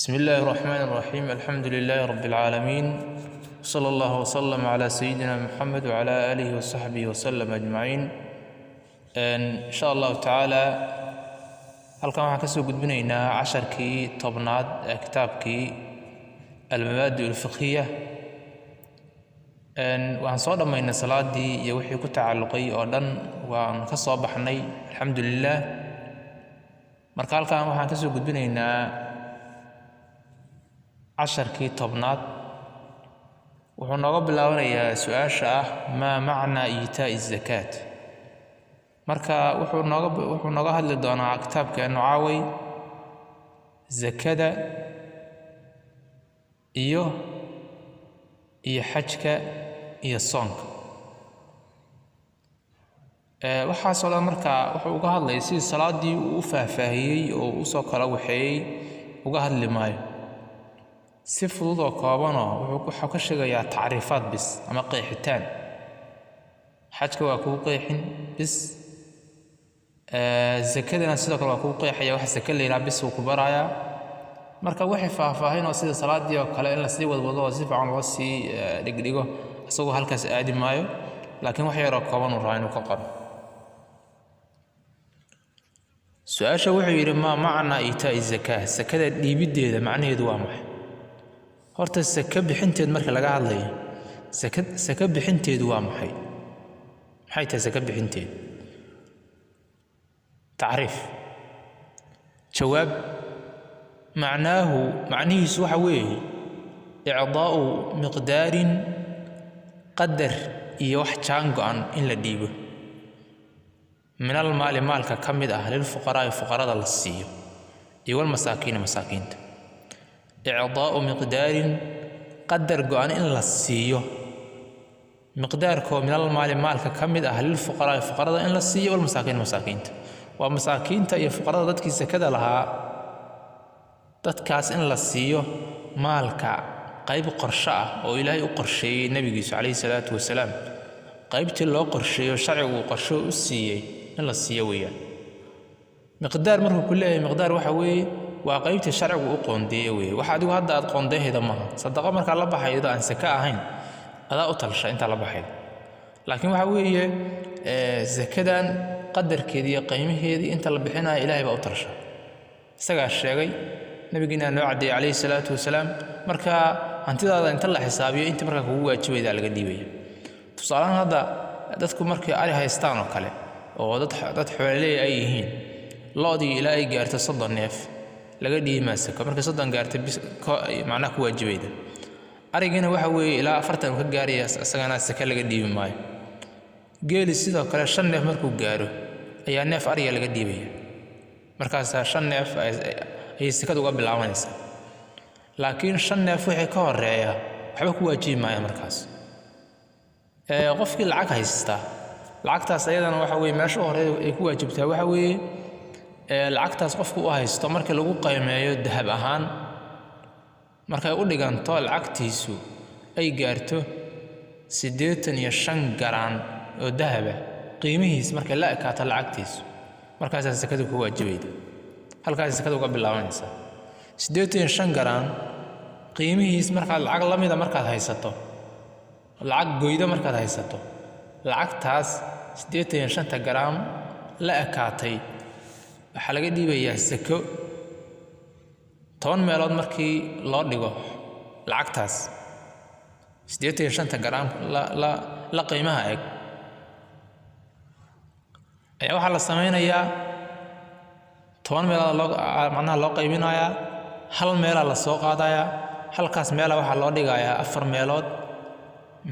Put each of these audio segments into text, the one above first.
بسم الله الرحمن الرحيم. الحمد لله رب العالمين، صلى الله وسلم على سيدنا محمد وعلى آله وصحبه وسلم أجمعين. إن شاء الله تعالى halkan waxaan ka soo gudbinaynaa casharkii tobnaad ee kitaabkii al-mabaadi' al-fiqhiyya. waxaan soo dhammaynay salaadii iyo wixii ku tacalluqay oo dhan waan ka soo baxnay alxamdulilah. marka halkan waxaan ka soo gudbinaynaa casharkii tobnaad. wuxuu nooga bilaabanayaa su-aasha ah maa macnaa iitaa'i zakaat. marka wuxuu nooga hadli doonaa kitaabkeenu caaway zakada iyo xajka iyo soonka. waxaasoo dhan marka wuxuu uga hadlaya sidii salaadii uu u faahfaahiyey oo u soo kala waxeeyey uga hadli maayo. si fudud oo koobanoo wuxuu ka sheegayaa tacriifaad bis ama qeexitaan. xajka waa kuu qeexin bis, zakadana sidoo kale waa kuu qeexaya wax zaka la yidhaha bis uu ku barayaa. marka wixii faahfaahin oo sida salaadii oo kale in la sii wadwado oo si fiican loo sii dhigdhigo isagoo halkaas aadi maayo, laakiin wax yaroo kooban uu rabaa inuu ka qoro. su-aasha wuxuu yidhi maa macnaa iitaa'i zakaa, sakada dhiibiddeeda macnaheedu waa maxay? horta saka bixinteed marka laga hadlayo saka bixinteedu waa maxay? maxay tahay saka bixinteed? tacriif. jawaab. macnihiisu waxa weeye icdaa'u miqdaarin qadar iyo wax jaan go-an in la dhiibo min almaali maalka ka mid ah lilfuqaraa'i fuqarada la siiyo iyo walmasaakiina masaakiinta. icdaa'u miqdaarin qadar go-an in la siiyo, miqdaarkoo min almaali maalka ka mid ah lilfuqaraa'i fuqarada in la siiyo walmasaakiina masaakiinta. waa masaakiinta iyo fuqarada dadkii sakada lahaa, dadkaas in la siiyo maalka qayb qorsho ah oo ilaahay u qorsheeyey nebigiisu calayhi salaatu wasalaam. qaybtii loo qorsheeyo sharcigu qorsho u siiyey in la siiyo weeyaan. miqdaar markuu ku leeyahay miqdaar waxa weeye waa qaybtii sharcigu u qoondeeye weeye. wax adigu hadda aad qoondeehayda maaha. sadaqo markaa la baxaydo aan saka ahayn adaa u talsha intaa la baxaydo. laakiin waxa weeye sakadan qadarkeedii iyo qiimaheedii inta la bixinaya ilaahay baa u talsha, isagaa sheegay, nabigiina noo caddeeyey calayhi salaatu wasalaam. marka hantidaada inta la xisaabiyo inta markaa kugu waajibayda laga dhiibaya. tusaalahaan hadda dadku markay ari haystaan oo kale oo dad xoolaleey ay yihiin, loodii ilaa ay gaarto 30 neef laga dhiibi maa sako. markay 30 gaarto macnaha ku waajibayda. arigina waxa weeye ilaa 40 uu ka gaaraya, isagana saka laga dhiibi maayo. geeli sidoo kale 5 neef markuu gaaro ayaa neef ariga laga dhiibaya. markaasaa 5 neef ayay sakada uga bilaabanaysaa. laakiin 5 neef wixii ka horeeya waxba ku waajibi maaya markaas. qofkii lacag haystaa, lacagtaas ayadana waxa weeye meesha u horeeya ay ku waajibtaa waxa weeye lacagtaas qofku u haysto markii lagu qiimeeyo dahab ahaan, markay u dhiganto lacagtiisu ay gaarto 85 garaan oo dahaba qiimihiis markay la ekaato lacagtiisu, markaasaa sakada ku waajibayda. halkaas sakada uga bilaabanaysaa. 85 garaan qiimihiis markaad lacag la mida markaad haysato, lacag goyda markaad haysato, lacagtaas 85 garaam la ekaatay waxaa laga dhiibayaa sako 10 meelood markii loo dhigo lacagtaas 85 garaam la qiimaha eg ayaa waxaa la samaynayaa 10 meelood macnaha loo qaybinayaa, hal meelaa la soo qaadayaa, halkaas meela waxaa loo dhigayaa 4 meelood.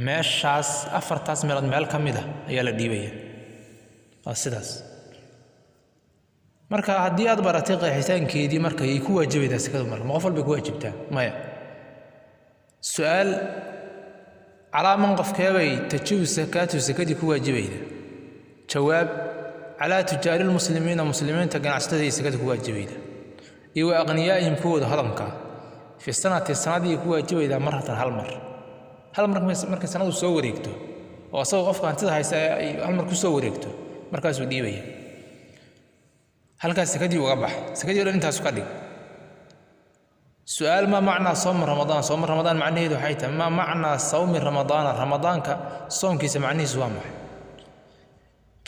meeshaas 4taas meelood meel ka mid ah ayaa la dhiibaya. waa sidaas. marka haddii aad baratay qeexitaankeedii marka ay ku waajibaydaa sakadu, marka ma qof walbay ku waajibtaa? maya. su-aal calaa man qofkeebay tajibu sakaatu sakadii ku waajibayda? jawaab calaa tujaari lmuslimiina muslimiinta ganacsatada iyo sakada ku waajibayda, iyo wa aqniyaa'ihim kuwooda hodanka fi sanadii ku waajibaydaa maratan hal mar. hal mar markay sanadu soo wareegto oo asagoo qofka hantida haysta ay hal mar ku soo wareegto markaasuu dhiibaya. halkaas sakadii uga bax, sakadii dhan intaas ka dhig. سؤال ما معنى صوم رمضان؟ صوم رمضان معناه ذو حيث ما معنى صوم رمضان؟ رمضان كصوم كيس معناه سوامح.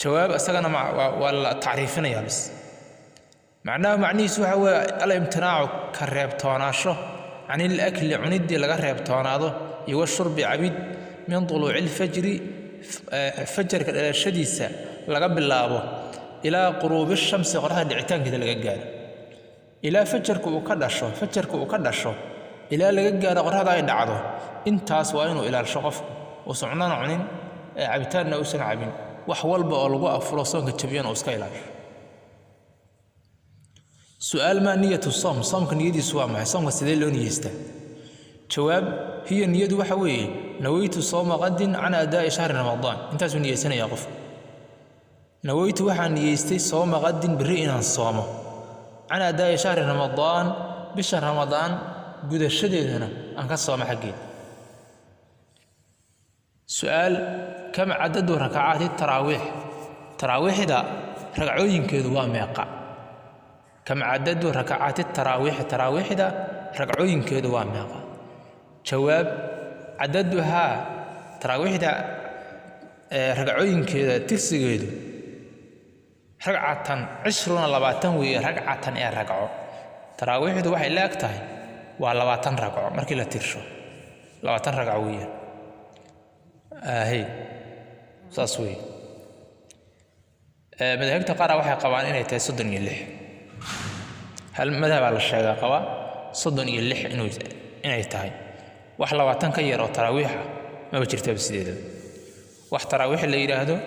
جواب أستغنى مع ولا تعريفنا يا بس معناه سوى هو الامتناع كريب توناشو عن الأكل عندي لغريب تونادو يوشرب عبيد من طلوع الفجر فجر الشديسة لقبل الله إلى قروب الشمس غرها دعتان كذا لقال إلى فجرك وكدشو إلى لقال غرها ضاي دعضو انتاس وينو إلى الشغف وصعنا عنين عبتان نوسن عبين وحول بقلبه أفراسون كتبيان أوسكايلاش. سؤال ما نية الصوم؟ صوم كان يدي سوامع صوم كسدين لون يسته. جواب هي النية وحوي نويت صوم غد عن أداء شهر رمضان. انت نية سنة يا غف نويت وحن يستي صوم غد برئنا الصوم عن أداء شهر رمضان بشهر رمضان قد الشديد هنا أنك الصوم حقين. سؤال كم عدد ركعات التراويح؟ تراويح دا ركعوين كذا واميقع. كم عدد ركعات التراويح؟ تراويح دا ركعوين كذا واميقع. جواب عددها تراويح دا ركعوين كذا تسجد ركعة 20 لباتن وهي ركعة ركعة. تراويح دا واحد لا أكتاي ولباتن ركعة مركي لا ترشو لباتن ركعوية. هي صاسوي مذهبت قرأ وحي قوانين هي صدن يلح. هل مذهب على الشيء قوا صدن يلح إنه يتاهي وحلا واتن كير أو تراويح ما بجرتها بسديده وح تراويح اللي يراهدو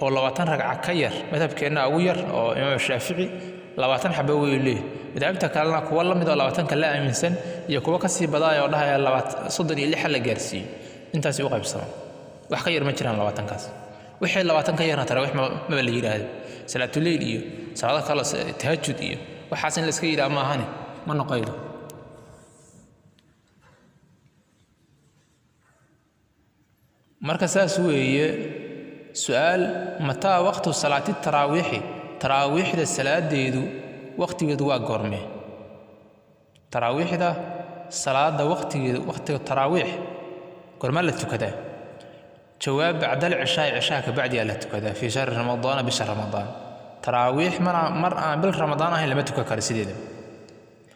أو لواتن ركعة كير مذهب كأنه أوير أو إمام الشافعي لواتن حبوي ليه مذهبت كلامك والله مذهب لواتن كلا من سن يكوا كسي بداية والله يا لوات صدن يلح اللي جالسي أنت سوقي بسلام wax ka yar ma jiraan 20kaas wixii 20 ka yarna taraawix ma la yiraahdo salaatul leyl iyo salaada kala tahajjud iyo waxaas in la iska yiraahdo ma ahane ma noqoydo. marka saas weeye su'aal mata waqtu salaati taraawixda salaadeedu waqtigeedu waa goorme? taraawixda salaada waqtiga taraawix goorma la tukadaa؟ جواب بعد العشاء عشاء كبعد يالت كذا في شهر رمضان بشهر رمضان. تراويح مرة بالرمضان هي لما تكوكر سيدة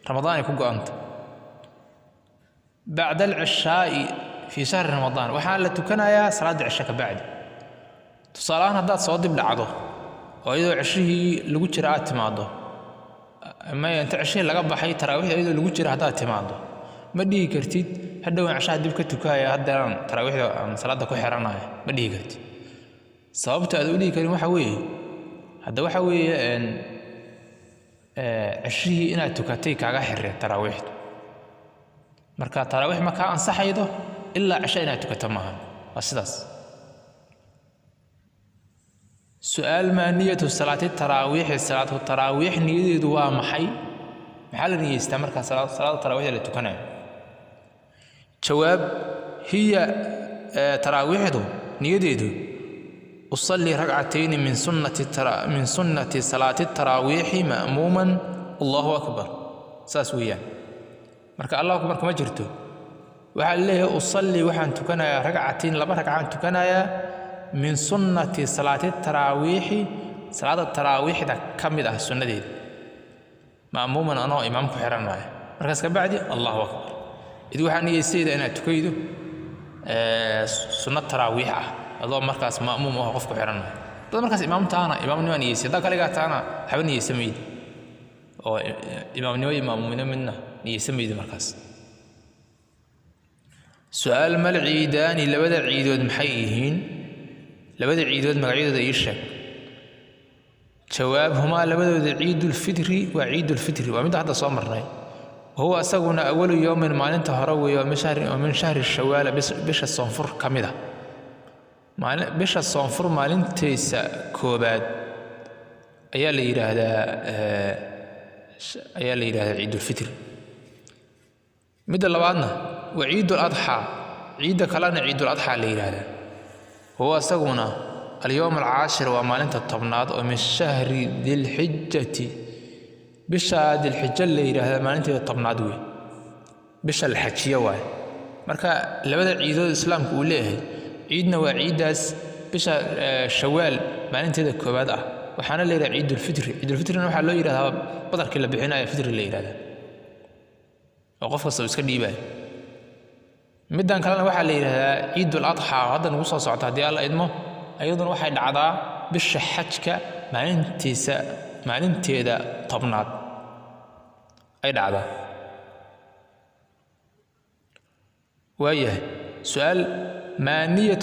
رمضان يكون أنت بعد العشاء في شهر رمضان وحالة كنا يا صلاة العشاء كبعد تصالان هذا صوت بلعضه وإذا عشيه لقوت رأت ماضه ما أنت عشيه لقب حي تراويح إذا لقوت رأت ماضه ما دي كرتيد هذا عشان دبك تكايا هذا تراويح صلاة كو حراناي ما دي كرتي صابت أدولي كلمة حوي هذا وحوي إن عشري إن تكاتي كعجة حرة تراويح مركا تراويح ما كان صحيده إلا عشان تكتمها أساس. سؤال ما نية صلاة التراويح؟ صلاة التراويح نية دوا محي محل نية استمر كصلاة التراويح اللي تكنها. جواب هي تراويحه نيديدو أصلي ركعتين من سنة صلاة التراويح مأموما الله أكبر ساسويا مركا الله أكبر كما جرتو وعليه أصلي وحن تكنايا ركعتين لبا ركعان تكنايا من سنة صلاة التراويح صلاة التراويح دا كمد السنة دي مأموما أنا إمام كحران معي مركز كبعدي الله أكبر إذا وحن يسيد أنا تكيدو سنة تراويح هذا مركز مأموم وقف كحران معي هذا مركز إمام تانا إمام نواني يسيد هذا كلها تانا حبني يسميد أو إمام نواني إمام منا يسميد مركز. سؤال ما العيدان لبدا عيدود محيهين لبدا عيدود مقعيدود يشك؟ جواب هما لبدا عيد الفطر وعيد الفطر ومن هذا صامرنا هو أسقنا أول يوم ما ننتهروي ومن شهر الشوال بش الصنفر كمده بش الصنفر ما ننتيس كوباد أيال هذا عيد الفطر مد الله بعدنا وعيد الأضحى عيد كلنا عيد الأضحى اللي هذا هو سجونا اليوم العاشر ومالنت الطبناد ومن شهر ذي الحجة بشهر ذي الحجة اللي هذا مالنت الطبناد bisha la xajiyo waay marka labada ciidood islaamku uu leeyahay ciidna waa ciidaas bisha shawaal maalinteeda koobaad ah waxaana la yiraahdaa ciidul fitrina waxaa loo yiraahdaa badarkii la bixinayo fitri la yiraahdaa oo qof kasta iska dhiibay middan kalena waxaa la yiraahdaa ciidul adha hadda nagu soo socota hadii alla idmo ayaduna waxay dhacdaa bisha xajka maalinteeda tobnaad ay dhacdaa waayahay su'aal ما نية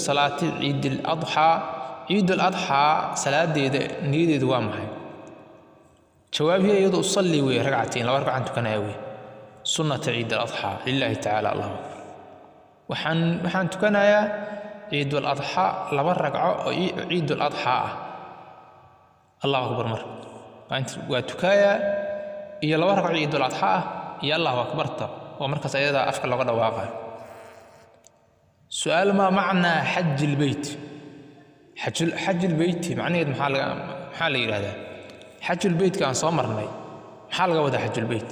صلاة عيد الأضحى عيد الأضحى صلاة نيدي دوامها جواب هي يدو أصلي ركعتين لو ركعة تكناوي سنة عيد الأضحى لله تعالى الله أكبر وحن تكنايا عيد الأضحى لو ركعة عيد الأضحى الله أكبر مر وتكايا يا لو ركعة عيد الأضحى يا الله أكبرت ومركز أيضا أفكر لغدا واقع سؤال ما معنى حج البيت حج البيت معنى محل هذا حج البيت كان صامرني محل ودا حج البيت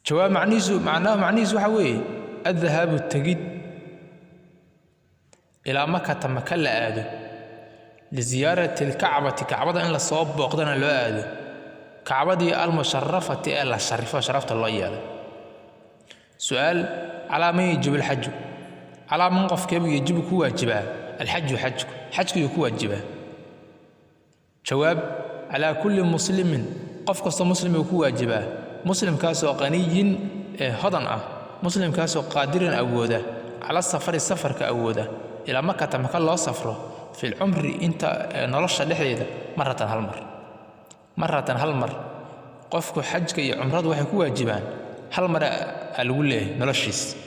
جواب معنيه وحوي الذهاب التجد إلى مكة مكان لآده لزيارة الكعبة كعبة إن الصواب وقدنا لآده كعبة المشرفة إلا شرفت الله إياه سؤال على ما يجب الحج على من قف كيف يجب كواجبه الحج حجك يكواجبه جواب على كل مسلم قف قصة مسلم يكواجبه مسلم كاسو غني هضن مسلم كاسو قادر أوده على السفر كأوده إلى مكة مكان الله سفره في العمر أنت نرش لحيده مرة هالمر قفك حجك عمرض وحي كواجبان هل مرة الأولى نرشيس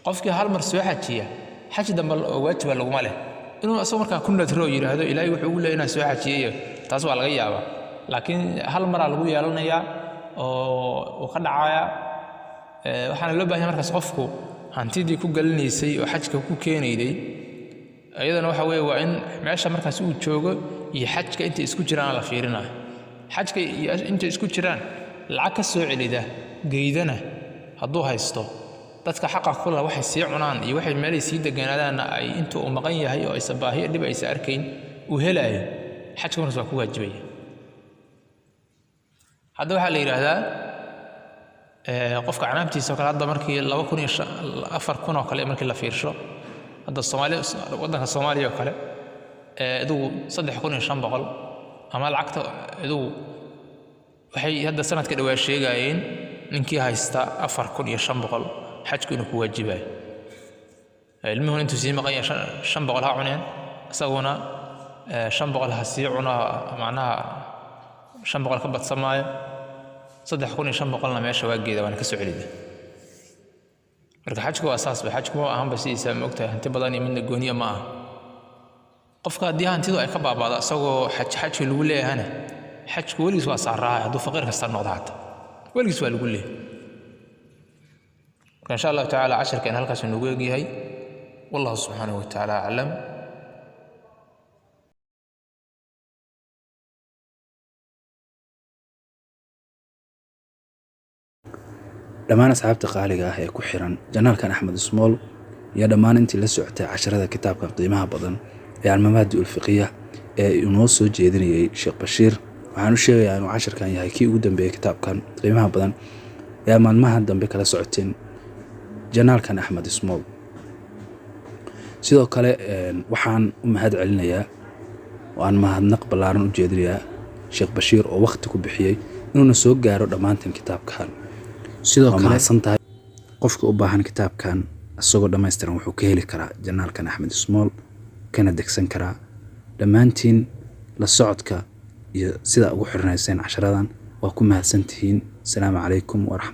قفك هل مرة سوى حجية حج دم واجب لو ماله إنه أصلا كان كنا تروي هذا إلهي وحول لنا سوى حجية تاسوا على غيابه لكن هل مرة الأولى لنا يا وخدع عيا وحنا لو بهي مركز قفكو هنتيدي كو قالني سي وحجك كو كيني دي أيضا وحوي وإن معيش مركز سوى تشوجو يحجك أنت اسكو جيران على فيرنا حجك أنت اسكو جيران العكس سوى ده geydana hadduu haysto dadka xaqa kula waxay sii cunaan iyo waxay meel sii deganadaan ay inta uu maqan yahay oo ay sabaahiyo dib ay arkayn uu helayo xajkuna waa ku waajibay hadda waxa la yiraahdaa qofka canaabtiisa kala hadda markii 2004 oo kale markii la fiirsho hadda wadanka Soomaaliya oo kale iduu 3500 ama lacagta iduu waxay hadda sanadka dhawaa sheegayeen ninkii haysta 4500 xajku inuu ku waajibay ilmuhu intuu sii maqan yahay 500 ha cuneen asaguna 500 ha sii cuna macnaha 500 ka badsamaayo 3500 na meesha waageeda waan ka soo celida marka xajku waa asaas ba xajku ma ahan basiisa ma ogtahay hanti badan iyo midna gooniya ma aha qofka haddii hantidu ay ka baabaado asagoo xajki lagu leeyahana xajku weligiis waa saaraha hadduu faqiir kasta noqdo hata weligiis waa lagu leeyahay إن شاء الله تعالى عشر كان هلكا سنوغي هي والله سبحانه وتعالى أعلم dhammaan asxaabta qaaliga ah ee ku xiran janaalkan Axmed Ismool iyo dhammaan intii la socotay casharada kitaabka qiimaha badan ee almaamaadi ulfiqiya ee inoo soo jeedinayay Sheekh Bashiir waxaan u sheegayaa inuu casharkan yahay kii ugu dambeeyay kitaabkan qiimaha badan ee maalmaha dambe kala socoteen janaalkan Axmed Ismool sidoo kale waxaan u mahad celinayaa oo aan mahadnaq ballaaran u jeedinayaa Sheekh Bashiir oo waqti ku bixiyay inuu soo gaaro dhamaantan kitaabkan sidoo kale santahay qofka u baahan kitaabkan asagoo dhameystiran wuxuu ka heli karaa janaalkan Axmed Ismool kana degsan karaa dhamaantiin la socodka iyo sida ugu xirnayseen casharadan waa ku mahadsantihiin. Assalaamu calaykum wa rahmatullahi